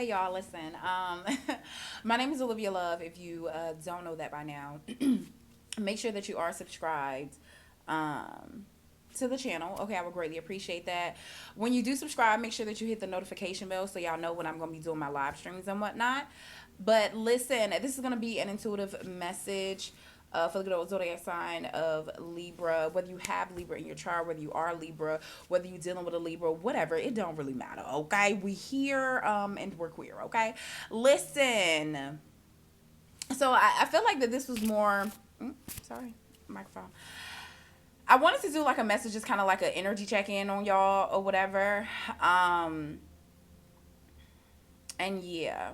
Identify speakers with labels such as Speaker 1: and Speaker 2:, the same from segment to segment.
Speaker 1: Hey y'all, listen. My name is Olivia Love. If you don't know that by now, make sure that you are subscribed um, to the channel. Okay, I would greatly appreciate that. When you do subscribe, make sure that you hit the notification bell so y'all know when I'm going to be doing my live streams and whatnot. But listen, this is going to be an intuitive message for the good old zodiac sign of Libra. Whether you have Libra in your chart, whether you are Libra, whether you're dealing with a Libra, whatever, it don't really matter. Okay, we here and we're queer. Okay, listen. So I feel like that this was more. Sorry, microphone. I wanted to do like a message, just kind of like an energy check in on y'all or whatever. Um, and yeah,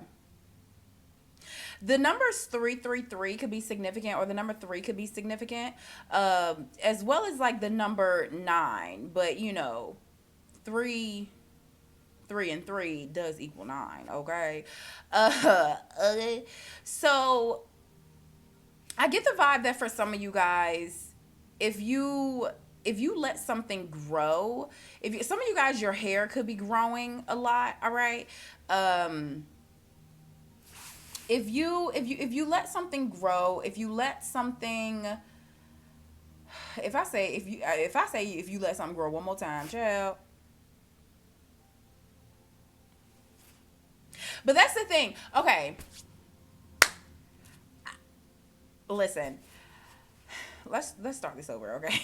Speaker 1: the numbers 333 could be significant, or the number three could be significant, as well as like the number nine. But three, three and three does equal nine. Okay, okay. So I get the vibe that for some of you guys, if you if you let something grow, if you, some of you guys, your hair could be growing a lot. All right. Um, if you let something grow, if you let something, if you let something grow one more time, child. But that's the thing. Okay, listen. Let's start this over, okay?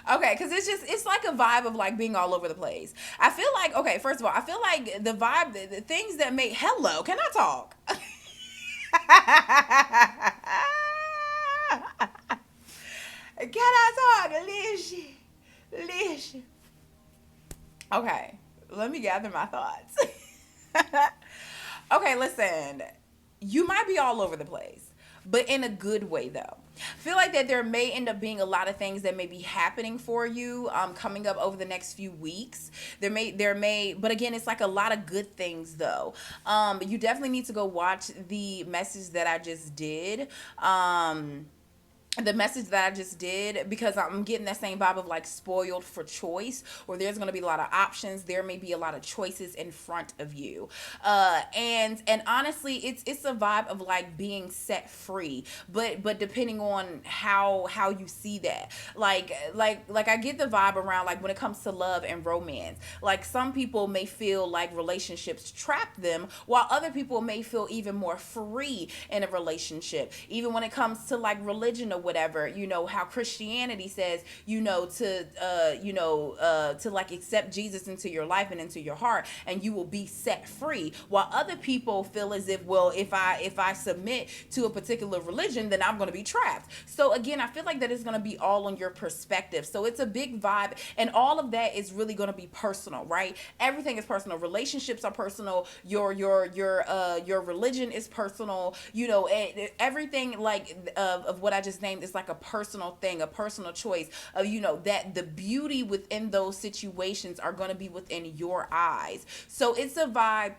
Speaker 1: Okay, because it's like a vibe of like being all over the place. I feel like, okay, first of all, I feel like the vibe, the things that make, hello, can I talk? Can I talk? Listen. Okay, let me gather my thoughts. Okay, listen. You might be all over the place, but in a good way though. I feel like that there may end up being a lot of things that may be happening for you coming up over the next few weeks. But again, it's like a lot of good things though. You definitely need to go watch the message that I just did. Because I'm getting that same vibe of like spoiled for choice, where there's going to be a lot of options. There may be a lot of choices in front of you, and honestly, it's a vibe of like being set free. But depending on how you see that, like I get the vibe around like when it comes to love and romance. Like some people may feel like relationships trap them, while other people may feel even more free in a relationship. Even when it comes to like religion or whatever, how Christianity says, to like accept Jesus into your life and into your heart, and you will be set free. While other people feel as if, well, if I submit to a particular religion, then I'm going to be trapped. So again, I feel like that is going to be all on your perspective. So it's a big vibe, and all of that is really going to be personal, right? Everything is personal. Relationships are personal. Your religion is personal. Everything like of what I just named is like a personal thing, a personal choice of that the beauty within those situations are going to be within your eyes. So it's a vibe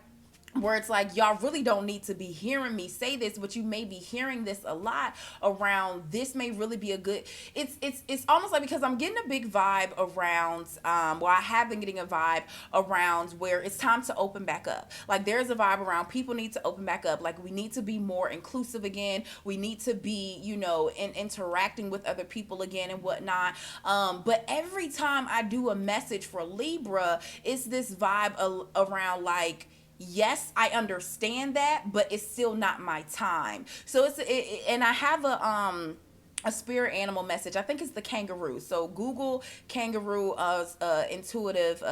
Speaker 1: where it's like y'all really don't need to be hearing me say this, but you may be hearing this a lot around. This may really be a good, it's almost like, because I'm getting a big vibe around, well, I have been getting a vibe around where it's time to open back up. Like there's a vibe around people need to open back up. Like we need to be more inclusive again. We need to be in interacting with other people again and whatnot. But every time I do a message for Libra, it's this vibe around like, yes, I understand that, but it's still not my time. So and I have a spirit animal message. I think it's the kangaroo. So Google kangaroo intuitive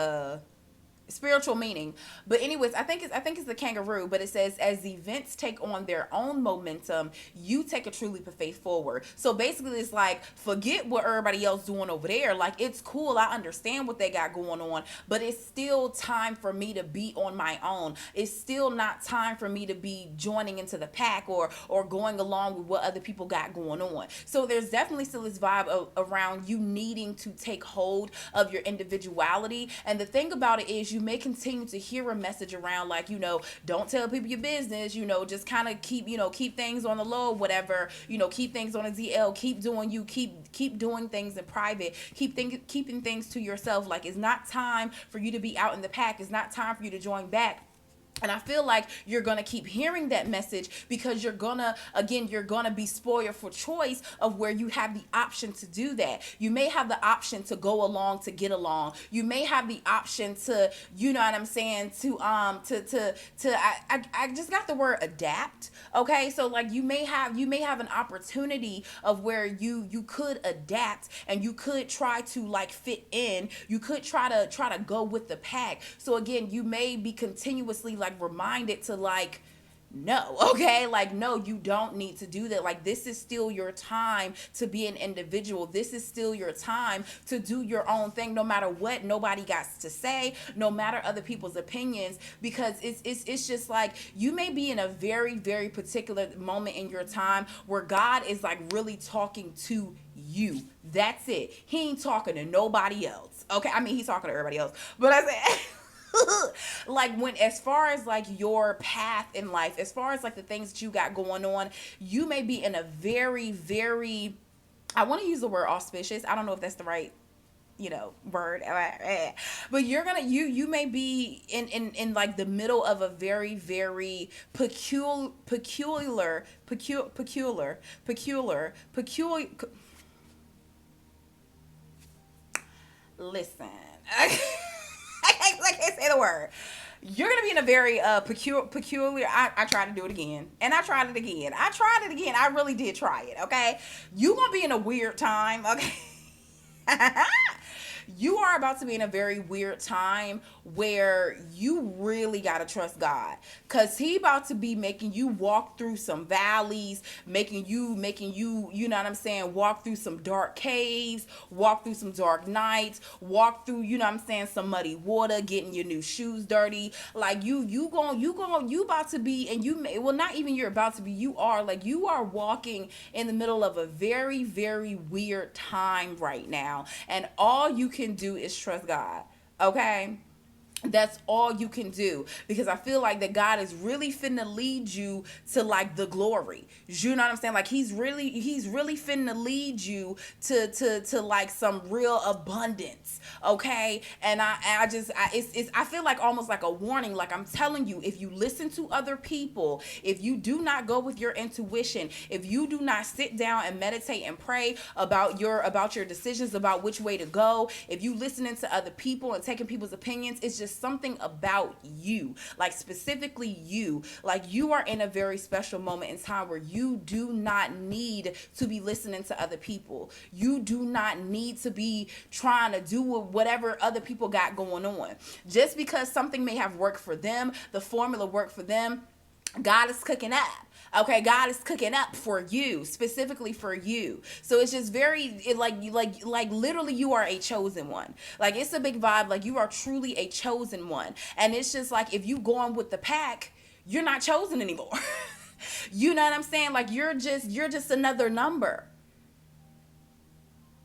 Speaker 1: spiritual meaning. But anyways, I think it's the kangaroo. But it says, as events take on their own momentum, you take a true leap of faith forward. So basically it's like, forget what everybody else doing over there. Like it's cool, I understand what they got going on, but it's still time for me to be on my own. It's still not time for me to be joining into the pack or going along with what other people got going on. So there's definitely still this vibe around you needing to take hold of your individuality. And the thing about it is, you may continue to hear a message around like, don't tell people your business, just kind of keep things on the low, whatever, keep things on a DL, keep doing you, keep doing things in private, keeping things to yourself. Like, it's not time for you to be out in the pack. It's not time for you to join back. And I feel like you're going to keep hearing that message because you're going to be spoiled for choice of where you have the option to do that. You may have the option to go along to get along. You may have the option to, you know what I'm saying, I just got the word adapt. Okay. So like you may have an opportunity of where you could adapt and you could try to like fit in. You could try to go with the pack. So again, you may be continuously like reminded to like, no, okay, like, no, you don't need to do that. Like, this is still your time to be an individual. This is still your time to do your own thing, no matter what nobody got to say, no matter other people's opinions, because it's just like you may be in a very, very particular moment in your time where God is like really talking to you. That's it. He ain't talking to nobody else. Okay, I mean, he's talking to everybody else, but I said like as far as like your path in life, as far as like the things that you got going on, you may be in a very, very, I want to use the word auspicious. I don't know if that's the right, word, but you may be in like the middle of a very, very peculiar, listen. I can't say the word. You're going to be in a very peculiar, I tried to do it again. And I tried it again. I really did try it, okay? You're going to be in a weird time, okay? You are about to be in a very weird time where you really got to trust God, because he about to be making you walk through some valleys, making you, you know what I'm saying, walk through some dark caves, walk through some dark nights, walk through, you know what I'm saying, some muddy water, getting your new shoes dirty. Like you about to be, and not even you're about to be, you are walking in the middle of a very, very weird time right now. And all you can do is trust God. Okay? That's all you can do, because I feel like that God is really finna lead you to like the glory. You know what I'm saying? Like he's really finna lead you to like some real abundance. Okay. And I feel like almost like a warning. Like I'm telling you, if you listen to other people, if you do not go with your intuition, if you do not sit down and meditate and pray about your decisions, about which way to go, if you listening to other people and taking people's opinions, it's just something about you, like specifically you, like you are in a very special moment in time where you do not need to be listening to other people. You do not need to be trying to do whatever other people got going on. Just because something may have worked for them, the formula worked for them, God is cooking up. Okay, God is cooking up for you, specifically for you. So it's just like literally you are a chosen one. Like it's a big vibe. Like you are truly a chosen one. And it's just like if you go on with the pack, you're not chosen anymore. You know what I'm saying? Like you're just another number.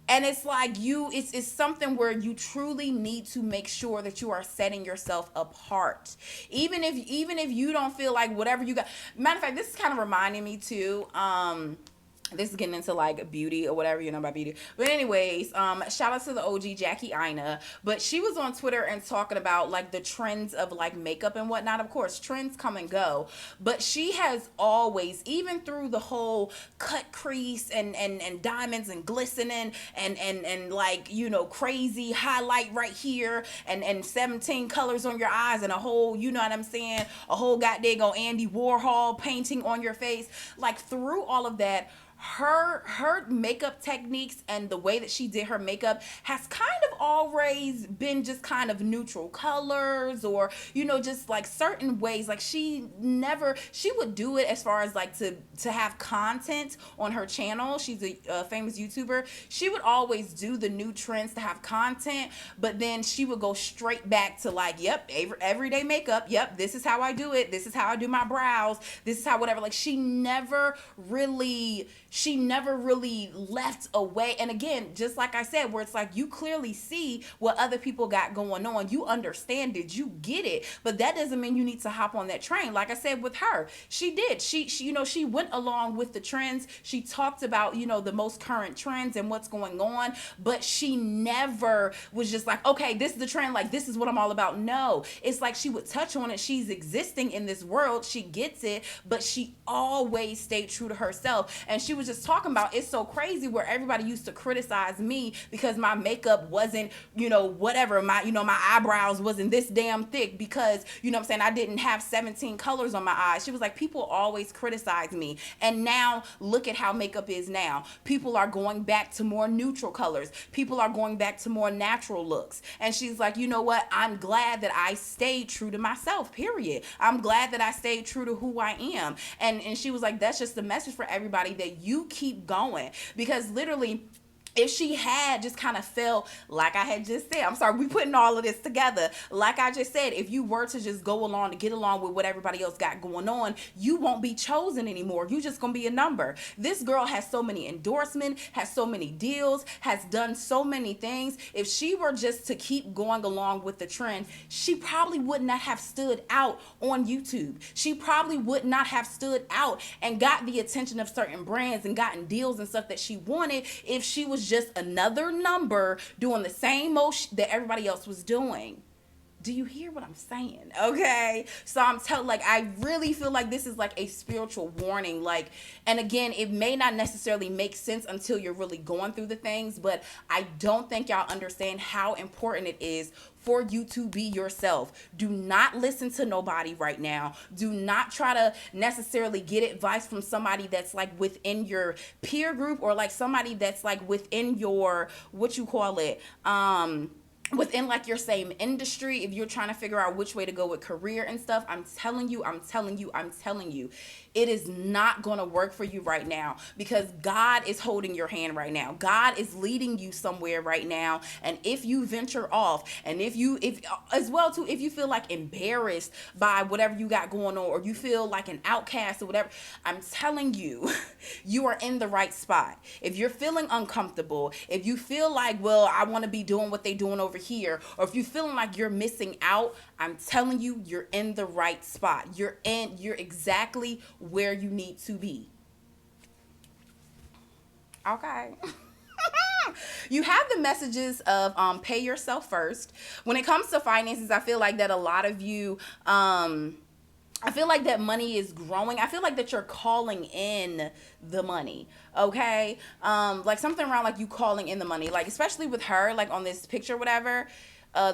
Speaker 1: And it's like it's something where you truly need to make sure that you are setting yourself apart. Even if you don't feel like whatever you got. Matter of fact, this is kind of reminding me too. This is getting into like beauty or whatever, about beauty. But anyways, shout out to the OG Jackie Ina. But she was on Twitter and talking about like the trends of like makeup and whatnot. Of course, trends come and go. But she has always, even through the whole cut crease and diamonds and glistening and like, crazy highlight right here and 17 colors on your eyes and a whole, you know what I'm saying, a whole goddamn Andy Warhol painting on your face. Like through all of that, her makeup techniques and the way that she did her makeup has kind of always been just kind of neutral colors or, just like certain ways. Like she would do it as far as like to have content on her channel. She's a famous YouTuber. She would always do the new trends to have content, but then she would go straight back to like, yep, everyday makeup. Yep, this is how I do it. This is how I do my brows. This is how whatever. Like she never really She never really left away. And again, just like I said, where it's like you clearly see what other people got going on. You understand it. You get it. But that doesn't mean you need to hop on that train. Like I said with her, she did. She she went along with the trends. She talked about, the most current trends and what's going on. But she never was just like, okay, this is the trend. Like, this is what I'm all about. No, it's like she would touch on it. She's existing in this world. She gets it. But she always stayed true to herself. And she was just talking about, it's so crazy where everybody used to criticize me because my makeup wasn't, whatever, my eyebrows wasn't this damn thick because, I'm saying, I didn't have 17 colors on my eyes. She was like, people always criticize me. And now look at how makeup is now. People are going back to more neutral colors. People are going back to more natural looks. And she's like, you know what? I'm glad that I stayed true to myself, period. I'm glad that I stayed true to who I am. And she was like, that's just the message for everybody, that you keep going. Because literally, if she had just kind of felt like I had just said, I'm sorry, we putting all of this together. Like I just said, if you were to just go along to get along with what everybody else got going on, you won't be chosen anymore. You just gonna be a number. This girl has so many endorsements, has so many deals, has done so many things. If she were just to keep going along with the trend, she probably would not have stood out on YouTube. She probably would not have stood out and got the attention of certain brands and gotten deals and stuff that she wanted if she was just another number doing the same motion that everybody else was doing. Do you hear what I'm saying? Okay. So I'm telling, I really feel like this is like a spiritual warning. And again, it may not necessarily make sense until you're really going through the things, but I don't think y'all understand how important it is for you to be yourself. Do not listen to nobody right now. Do not try to necessarily get advice from somebody that's like within your peer group or like somebody that's like within your, within like your same industry. If you're trying to figure out which way to go with career and stuff, I'm telling you, it is not going to work for you right now, because God is holding your hand right now. God is leading you somewhere right now. And if you venture off, and if you feel like embarrassed by whatever you got going on, or you feel like an outcast or whatever, I'm telling you, you are in the right spot. If you're feeling uncomfortable, if you feel like, well, I want to be doing what they doing over here, or if you're feeling like you're missing out, I'm telling you, you're in the right spot. You're exactly where you need to be. Okay. You have the messages of pay yourself first. When it comes to finances, I feel like that a lot of you, I feel like that money is growing. I feel like that you're calling in the money. Okay. Like something around like you calling in the money, like especially with her, like on this picture, whatever.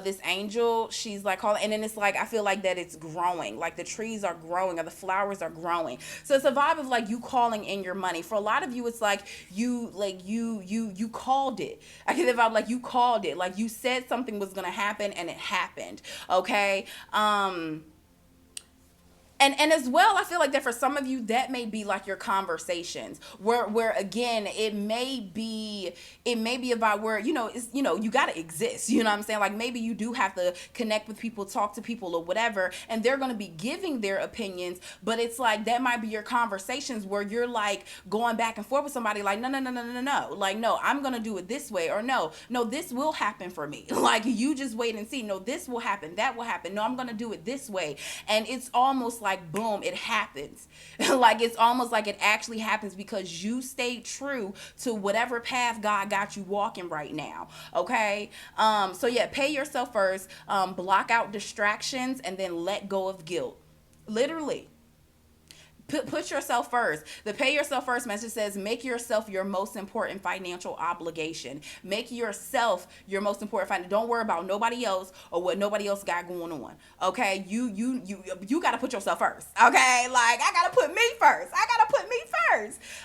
Speaker 1: This angel, she's like calling, and then it's like I feel like that it's growing, like the trees are growing or the flowers are growing. So it's a vibe of like you calling in your money. For a lot of you, it's like you called it. I get the vibe like you called it, like you said something was gonna happen and it happened. Okay. And as well, I feel like that for some of you, that may be like your conversations where again, it may be about where, it's, you got to exist. You know what I'm saying? Like maybe you do have to connect with people, talk to people or whatever, and they're going to be giving their opinions, but it's like, that might be your conversations where you're like going back and forth with somebody like, no. Like, no, I'm going to do it this way, or no, this will happen for me. Like, you just wait and see. No, this will happen. That will happen. No, I'm going to do it this way. And it's almost like, boom, it happens. Like it's almost like it actually happens because you stayed true to whatever path God got you walking right now. Okay. So yeah, pay yourself first, block out distractions, and then let go of guilt. Literally. Put yourself first. The pay yourself first message says, make yourself your most important financial obligation. Make yourself your most important Don't worry about nobody else or what nobody else got going on. Okay? You got to put yourself first. Okay? Like, I got to put me first.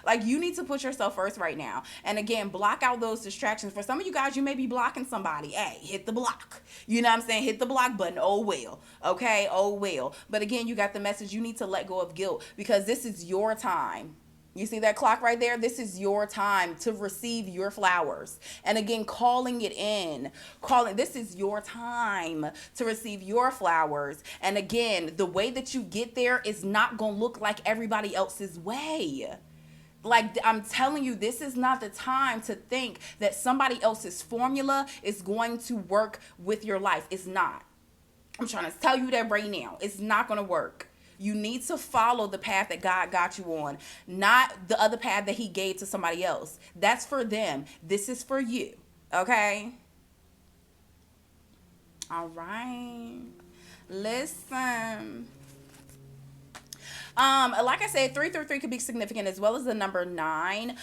Speaker 1: Like, you need to put yourself first right now. And again, block out those distractions. For some of you guys, you may be blocking somebody. Hey, hit the block. You know what I'm saying? Hit the block button. Oh, well. Okay? Oh, well. But again, you got the message. You need to let go of guilt, because this is your time. You see that clock right there? This is your time to receive your flowers. And again, calling it in. This is your time to receive your flowers. And again, the way that you get there is not going to look like everybody else's way. Like, I'm telling you, this is not the time to think that somebody else's formula is going to work with your life. It's not. I'm trying to tell you that right now. It's not going to work. You need to follow the path that God got you on, not the other path that he gave to somebody else. That's for them. This is for you. Okay? All right. Listen. Like I said, 333 could be significant as well as the number 9.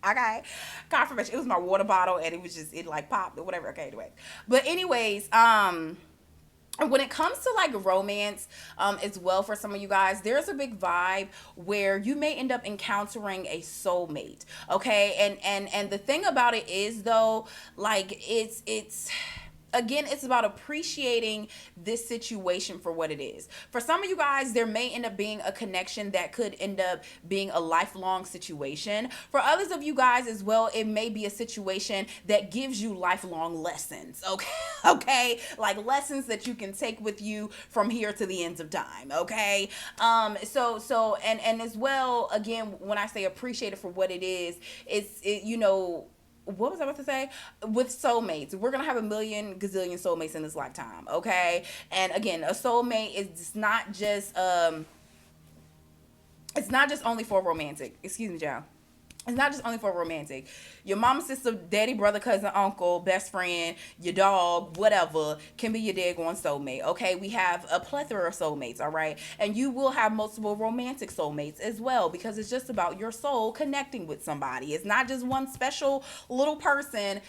Speaker 1: Okay, confirmation. It was my water bottle, and it like popped or whatever. Okay, anyway. But anyways, when it comes to like romance, as well, for some of you guys, there's a big vibe where you may end up encountering a soulmate. Okay, and the thing about it is, though, like, it's again, it's about appreciating this situation for what it is. For some of you guys, there may end up being a connection that could end up being a lifelong situation. For others of you guys as well, it may be a situation that gives you lifelong lessons. Okay, okay, like lessons that you can take with you from here to the ends of time. Okay, and as well, again, when I say appreciate it for what it is, what was I about to say? With soulmates, we're gonna have a million gazillion soulmates in this lifetime, okay? And again, a soulmate is it's not just only for romantic. Excuse me, Joe. It's not just only for romantic. Your mama, sister, daddy, brother, cousin, uncle, best friend, your dog, whatever, can be your daggone soulmate, okay? We have a plethora of soulmates, all right? And you will have multiple romantic soulmates as well, because it's just about your soul connecting with somebody. It's not just one special little person.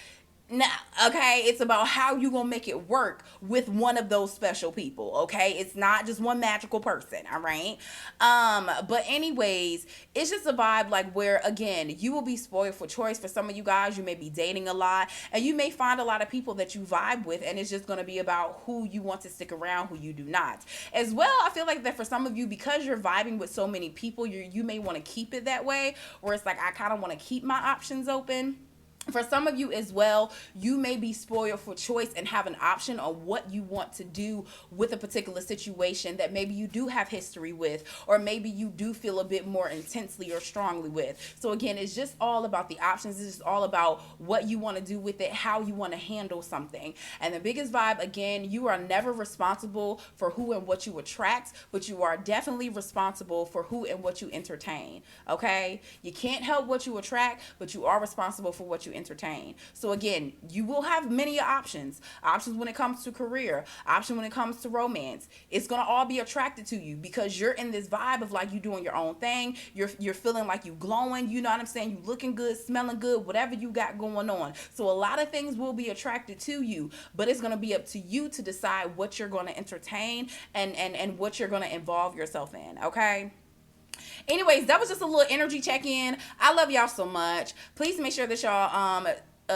Speaker 1: Now, okay, it's about how you gonna make it work with one of those special people, okay? It's not just one magical person, all right? But anyways, it's just a vibe like where, again, you will be spoiled for choice. For some of you guys, you may be dating a lot, and you may find a lot of people that you vibe with, and it's just gonna be about who you want to stick around, who you do not. As well, I feel like that for some of you, because you're vibing with so many people, you may want to keep it that way, where it's like, I kind of want to keep my options open. For some of you as well, you may be spoiled for choice and have an option on what you want to do with a particular situation that maybe you do have history with, or maybe you do feel a bit more intensely or strongly with. So again, it's just all about the options. It's just all about what you want to do with it, how you want to handle something. And the biggest vibe, again, you are never responsible for who and what you attract, but you are definitely responsible for who and what you entertain. Okay? You can't help what you attract, but you are responsible for what you entertain. So again, you will have many options when it comes to career, option when it comes to romance. It's gonna all be attracted to you because you're in this vibe of like you doing your own thing. You're feeling like you glowing, you know what I'm saying? You looking good, smelling good, whatever you got going on. So a lot of things will be attracted to you, but it's gonna be up to you to decide what you're gonna entertain and what you're gonna involve yourself in. Okay. Anyways, that was just a little energy check-in. I love y'all so much. Please make sure that y'all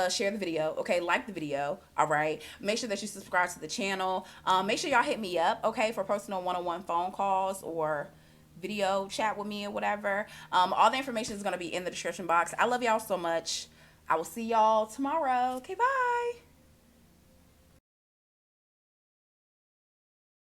Speaker 1: share the video, okay? Like the video, all right? Make sure that you subscribe to the channel. Make sure y'all hit me up, okay, for personal one-on-one phone calls or video chat with me or whatever. All the information is going to be in the description box. I love y'all so much. I will see y'all tomorrow. Okay, bye.